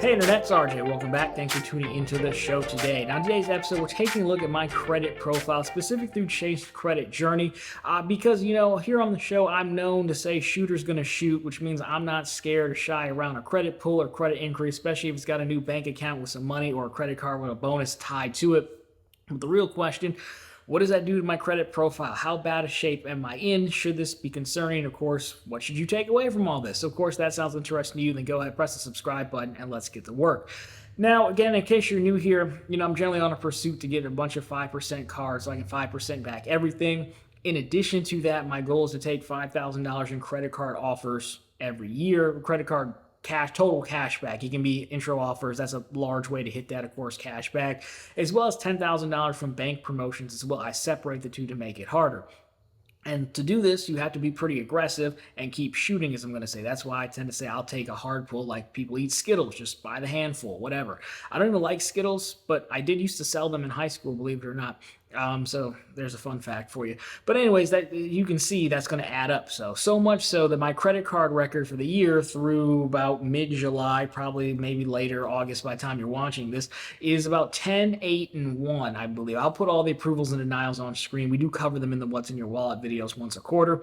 Hey Internet, it's RJ. Welcome back. Thanks for tuning into the show today. Now, in today's episode, we're taking a look at my credit profile, specific through Chase credit journey, because, here on the show, I'm known to say shooter's going to shoot, which means I'm not scared or shy around a credit pull or credit increase, especially if it's got a new bank account with some money or a credit card with a bonus tied to it. But the real question, what does that do to my credit profile? How bad a shape am I in? Should this be concerning? Of course, what should you take away from all this? So, of course, that sounds interesting to you, then go ahead, press the subscribe button, and let's get to work. Now, again, in case you're new here, I'm generally on a pursuit to get a bunch of 5% cards so I can 5% back everything. In addition to that, my goal is to take $5,000 in credit card offers every year, credit card total cash back. It can be intro offers. That's a large way to hit that, of course, cash back, as well as $10,000 from bank promotions as well. I separate the two to make it harder. And to do this, you have to be pretty aggressive and keep shooting, as I'm going to say. That's why I tend to say I'll take a hard pull, like people eat Skittles, just by the handful, whatever. I don't even like Skittles, but I did used to sell them in high school, believe it or not. So there's a fun fact for you. But anyways, that you can see that's going to add up. So much so that my credit card record for the year through about mid-July, probably maybe later August by the time you're watching this, is about 10, 8, and 1, I believe. I'll put all the approvals and denials on screen. We do cover them in the What's in Your Wallet videos once a quarter.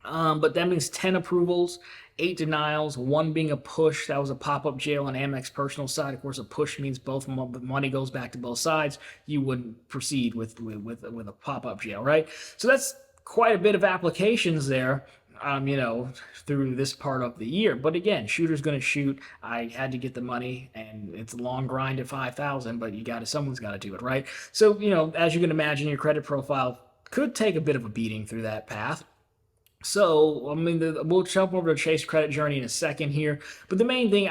But that means 10 approvals, 8 denials, 1 being a push. That was a pop-up jail on Amex personal side. Of course, a push means both money goes back to both sides. You wouldn't proceed with a pop-up jail, right? So that's quite a bit of applications there, through this part of the year. But again, shooter's going to shoot. I had to get the money, and it's a long grind at 5,000, but someone's got to do it, right? So, as you can imagine, your credit profile could take a bit of a beating through that path. So, we'll jump over to Chase credit journey in a second here. But the main thing,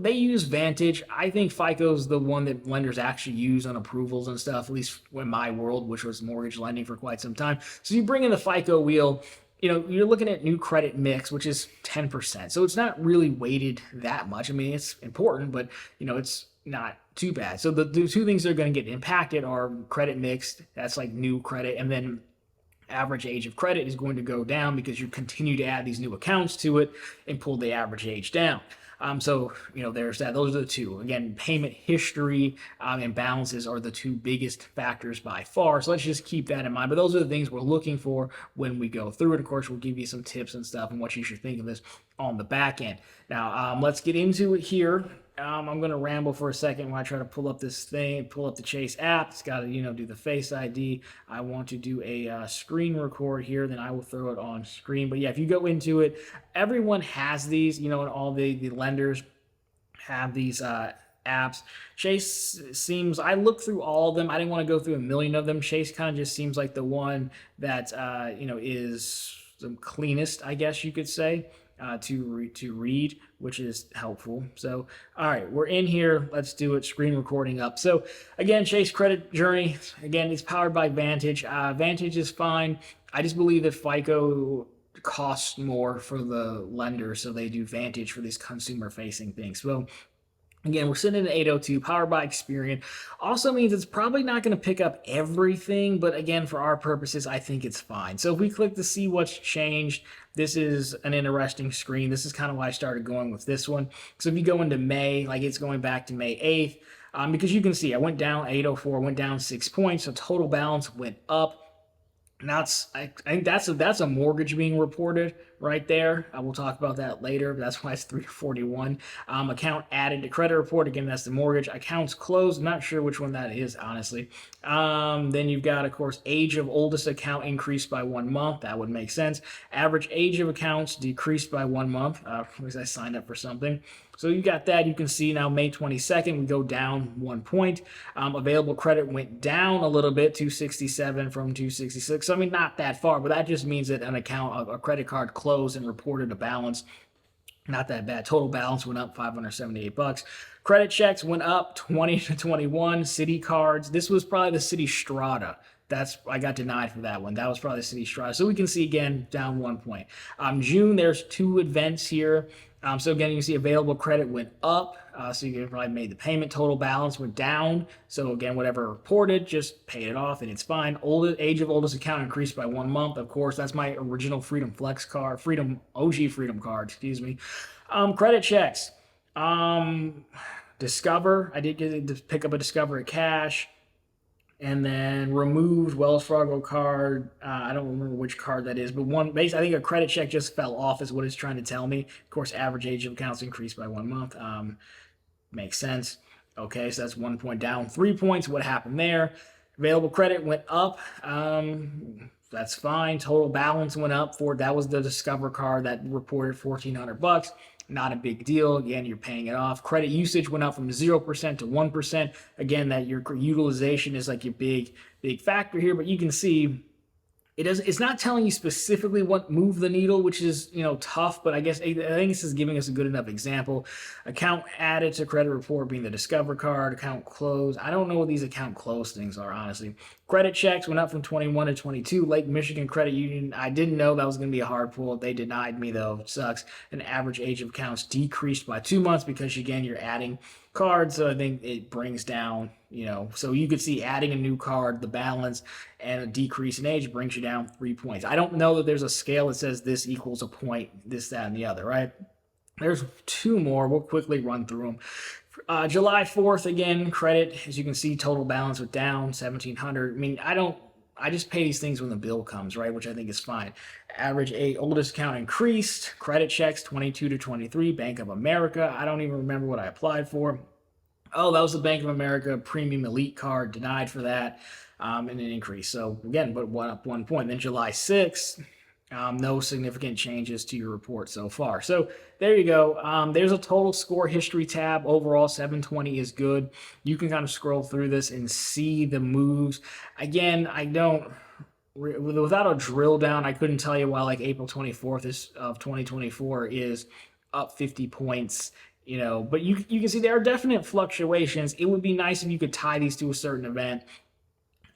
they use Vantage. I think FICO's the one that lenders actually use on approvals and stuff, at least in my world, which was mortgage lending for quite some time. So you bring in the FICO wheel, you're looking at new credit mix, which is 10%. So it's not really weighted that much. It's important, but, it's not too bad. So the two things that are going to get impacted are credit mix, that's like new credit, and then average age of credit is going to go down because you continue to add these new accounts to it and pull the average age down. There's that. Those are the two. Again, payment history and balances are the two biggest factors by far. So let's just keep that in mind. But those are the things we're looking for when we go through it. Of course, we'll give you some tips and stuff and what you should think of this on the back end. Now, let's get into it here. I'm going to ramble for a second while I try to pull up the Chase app. It's got to, do the Face ID. I want to do a screen record here, then I will throw it on screen. But yeah, if you go into it, everyone has these, and all the lenders have these apps. Chase seems, I looked through all of them. I didn't want to go through a million of them. Chase kind of just seems like the one that, is the cleanest, I guess you could say. To read, which is helpful. So, all right, we're in here. Let's do it. Screen recording up. So, again, Chase credit journey. Again, it's powered by Vantage. Vantage is fine. I just believe that FICO costs more for the lender, so they do Vantage for these consumer-facing things. So, again, we're sitting at 802, powered by Experian. Also means it's probably not going to pick up everything, but again, for our purposes, I think it's fine. So if we click to see what's changed, this is an interesting screen. This is kind of why I started going with this one. So if you go into May, like it's going back to May 8th, because you can see I went down 804, went down 6 points, so total balance went up. And I think that's a mortgage being reported right there. We'll talk about that later. But that's why it's 341. Account added to credit report. Again, that's the mortgage. Accounts closed. Not sure which one that is, honestly. Then you've got, of course, age of oldest account increased by 1 month. That would make sense. Average age of accounts decreased by 1 month because I signed up for something. So you got that. You can see now May 22nd, we go down 1 point. Available credit went down a little bit, 267 from 266. So, not that far, but that just means that an account, a credit card closed and reported a balance. Not that bad. Total balance went up $578. Credit checks went up 20 to 21. City cards. This was probably the City Strata. I got denied for that one. That was probably the City Strata. So we can see again down 1 point. June, there's 2 events here. So again, you can see available credit went up. So you probably made the payment. Total balance went down. So again, whatever reported, just pay it off and it's fine. Age of oldest account increased by 1 month. Of course, that's my original Freedom Flex card, OG Freedom card, excuse me. Credit checks. Um, Discover. I did get to pick up a Discover Cash, and then removed Wells Fargo card. I don't remember which card that is, but one base. I think a credit check just fell off, is what it's trying to tell me. Of course, average age of accounts increased by 1 month. Makes sense. Okay, so that's 1 point down. 3 points. What happened there? Available credit went up. That's fine. Total balance went up for that was the Discover card that reported $1,400. Not a big deal. Again, you're paying it off. Credit usage went up from 0% to 1%. Again, that your utilization is like your big factor here, but you can see it's not telling you specifically what moved the needle, which is tough, but I guess I think this is giving us a good enough example. Account added to credit report being the Discover card. Account closed. I don't know what these account closed things are, honestly. Credit checks went up from 21 to 22. Lake Michigan Credit Union, I didn't know that was going to be a hard pull. They denied me, though. It sucks. And average age of accounts decreased by 2 months because, again, you're adding cards, so I think it brings down, so you could see adding a new card, the balance, and a decrease in age brings you down 3 points. I don't know that there's a scale that says this equals a point, this, that, and the other, right? There's two more. We'll quickly run through them. July 4th, again, credit, as you can see, total balance was down 1,700. I mean, I just pay these things when the bill comes, right? Which I think is fine. Average oldest account increased. Credit checks 22 to 23. Bank of America. I don't even remember what I applied for. Oh, that was the Bank of America Premium Elite card. Denied for that. And an increase. So again, but one up 1 point. Then July 6th. No significant changes to your report so far. So there you go. There's a total score history tab. Overall, 720 is good. You can kind of scroll through this and see the moves. Again, without a drill down, I couldn't tell you why like April 24th of 2024 is up 50 points. But you can see there are definite fluctuations. It would be nice if you could tie these to a certain event.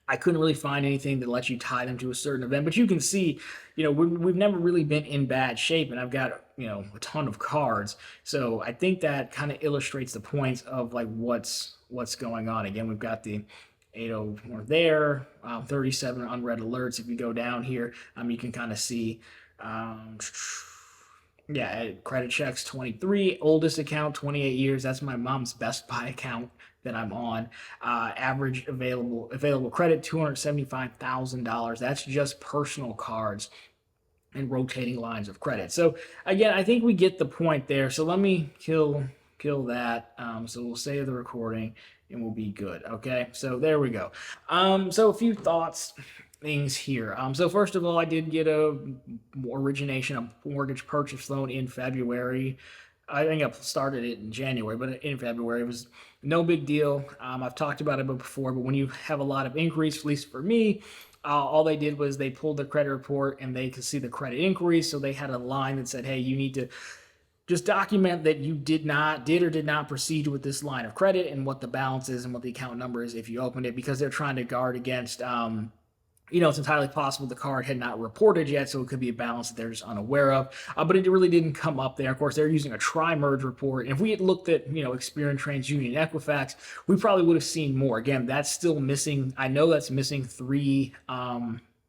I couldn't really find anything that lets you tie them to a certain event, but you can see, we've never really been in bad shape, and I've got, a ton of cards. So I think that kind of illustrates the points of like what's going on. Again, we've got the 80 there, 37 unread alerts. If you go down here, you can kind of see, credit checks 23, oldest account 28 years. That's my mom's Best Buy account that I'm on. Average available credit $275,000. That's just personal cards and rotating lines of credit. So again, I think we get the point there. So let me kill that. So we'll save the recording and we'll be good. Okay. So there we go. So a few things here. So first of all, I did get a mortgage purchase loan in February. I think I started it in January, but in February it was no big deal. I've talked about it before, but when you have a lot of inquiries, at least for me, all they did was they pulled the credit report and they could see the credit inquiries. So they had a line that said, hey, you need to just document that you did or did not proceed with this line of credit and what the balance is and what the account number is if you opened it, because they're trying to guard against it's entirely possible the card had not reported yet, so it could be a balance that they're just unaware of. But it really didn't come up there. Of course, they're using a tri-merge report. And if we had looked at, Experian, TransUnion, Equifax, we probably would have seen more. Again, that's still missing. I know that's missing 3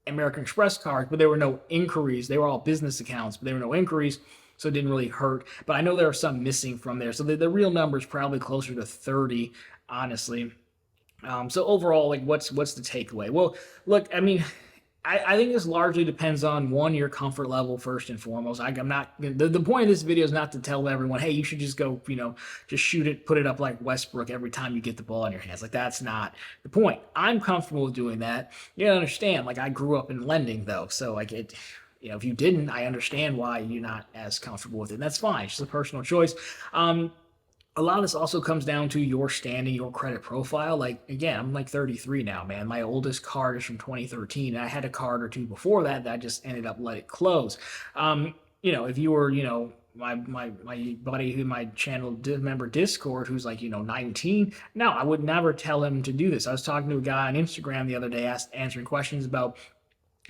American Express cards, but there were no inquiries. They were all business accounts, but there were no inquiries, so it didn't really hurt. But I know there are some missing from there. So the real number is probably closer to 30, honestly. So overall, like what's the takeaway? Well, look, I mean, I think this largely depends on your comfort level first and foremost. I'm not the point of this video is not to tell everyone, hey, you should just go, just shoot it, put it up like Westbrook every time you get the ball in your hands. Like that's not the point. I'm comfortable with doing that. You gotta understand, like I grew up in lending though, so like it. If you didn't, I understand why you're not as comfortable with it. And that's fine. It's just a personal choice. A lot of this also comes down to your standing, your credit profile. Like, again, I'm like 33 now, man. My oldest card is from 2013. And I had a card or two before that I just ended up let it close. If you were, my buddy who my channel did member Discord who's like 19, no, I would never tell him to do this. I was talking to a guy on Instagram the other day answering questions about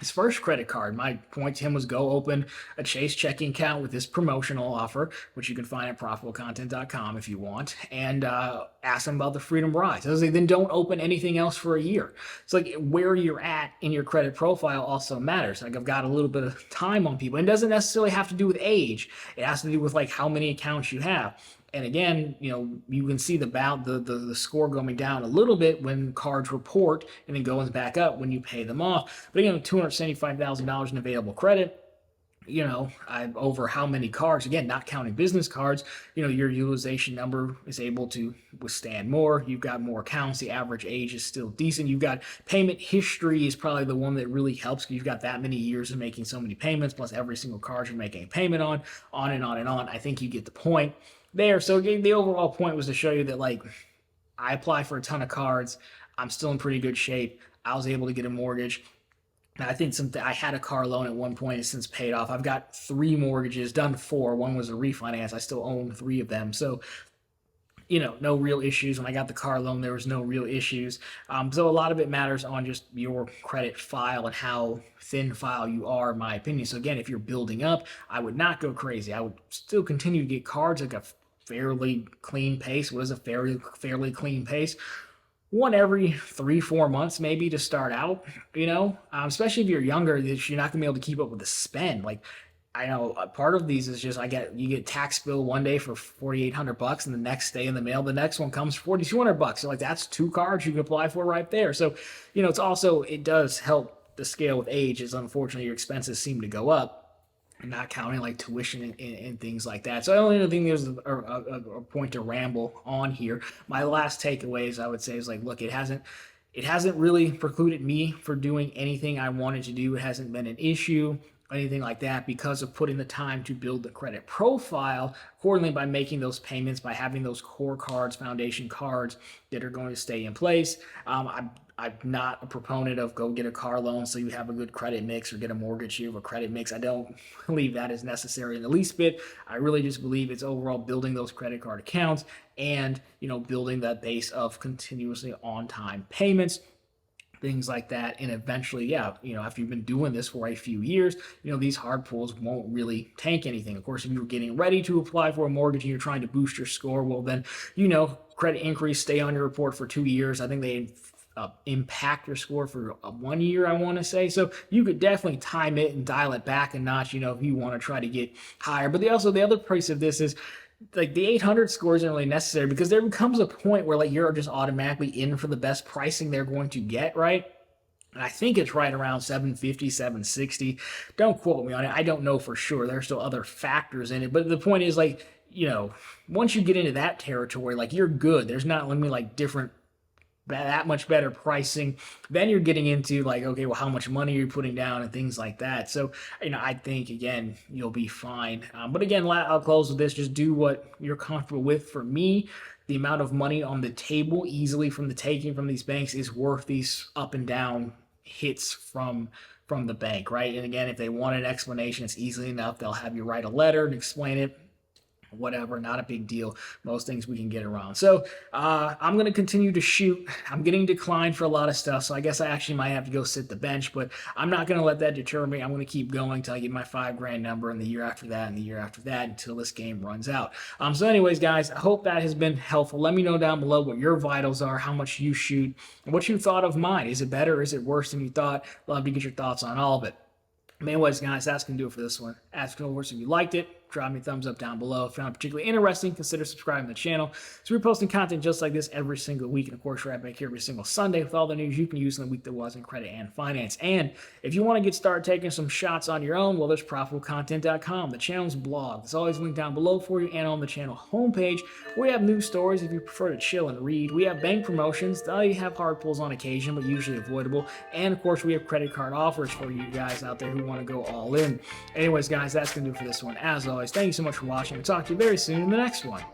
his first credit card. My point to him was go open a Chase checking account with this promotional offer, which you can find at profitablecontent.com if you want, and ask him about the Freedom Rise. I was like, then don't open anything else for a year. It's like where you're at in your credit profile also matters. Like I've got a little bit of time on people. It doesn't necessarily have to do with age. It has to do with like how many accounts you have. And again, you can see the score going down a little bit when cards report, and then going back up when you pay them off. But again, $275,000 in available credit, I'm over how many cards, again, not counting business cards, your utilization number is able to withstand more. You've got more accounts. The average age is still decent. You've got payment history is probably the one that really helps, because you've got that many years of making so many payments, plus every single card you're making a payment on and on and on. I think you get the point there. So the overall point was to show you that, like, I apply for a ton of cards. I'm still in pretty good shape. I was able to get a mortgage. I think I had a car loan at one point, it's since paid off. I've got 3 mortgages, done 4. One was a refinance. I still own 3 of them. So, no real issues. When I got the car loan, there was no real issues. So a lot of it matters on just your credit file and how thin file you are, in my opinion. So again, if you're building up, I would not go crazy. I would still continue to get cards like a fairly clean pace. What is a fairly clean pace? One every 3-4 months maybe to start out, especially if you're younger, you're not gonna be able to keep up with the spend. Like, I know part of these is just you get tax bill one day for $4,800, and the next day in the mail, the next one comes for $4,200. So like, that's 2 cards you can apply for right there. So, it does help the scale with age, as unfortunately your expenses seem to go up, not counting like tuition and things like that. So I don't even think there's a point to ramble on here. My last takeaways, I would say, is like, look, it hasn't really precluded me for doing anything I wanted to do. It hasn't been an issue, anything like that, because of putting the time to build the credit profile accordingly, by making those payments, by having those core cards, foundation cards that are going to stay in place. I'm not a proponent of go get a car loan so you have a good credit mix, or get a mortgage, you have a credit mix. I don't believe that is necessary in the least bit. I really just believe it's overall building those credit card accounts and, building that base of continuously on-time payments, things like that. And eventually, after you've been doing this for a few years, these hard pulls won't really tank anything. Of course, if you're getting ready to apply for a mortgage and you're trying to boost your score, well then, credit increase, stay on your report for 2 years. I think they impact your score for 1 year, I want to say. So you could definitely time it and dial it back a notch, if you want to try to get higher. But the other price of this is, like, the 800 score isn't really necessary, because there becomes a point where, like, you're just automatically in for the best pricing they're going to get, right? And I think it's right around 750, 760. Don't quote me on it. I don't know for sure. There's still other factors in it. But the point is, like, once you get into that territory, like, you're good. There's not, like, different, that much better pricing. Then you're getting into, like, okay, well, how much money are you putting down and things like that. So, I think, again, you'll be fine. But again, I'll close with this. Just do what you're comfortable with. For me, the amount of money on the table easily from the taking from these banks is worth these up and down hits from the bank, right? And again, if they want an explanation, it's easily enough. They'll have you write a letter and explain it. Whatever, not a big deal. Most things we can get around. So I'm going to continue to shoot. I'm getting declined for a lot of stuff, so I guess I actually might have to go sit the bench, but I'm not going to let that deter me. I'm going to keep going until I get my $5,000 number, and the year after that, and the year after that, until this game runs out. So anyways, guys, I hope that has been helpful. Let me know down below what your vitals are, how much you shoot, and what you thought of mine. Is it better? Is it worse than you thought? Love to get your thoughts on all of it. Anyways, guys, that's going to do it for this one. As always, if you liked it, drop me a thumbs up down below. If you found it particularly interesting, consider subscribing to the channel. So we're posting content just like this every single week. And of course, we're right back here every single Sunday with all the news you can use in the week that was in credit and finance. And if you want to get started taking some shots on your own, well, there's ProfitableContent.com, the channel's blog. It's always linked down below for you, and on the channel homepage. We have news stories if you prefer to chill and read. We have bank promotions. They have hard pulls on occasion, but usually avoidable. And of course, we have credit card offers for you guys out there who want to go all in. Anyways, guys, that's going to do it for this one. As always, thank you so much for watching. We'll talk to you very soon in the next one.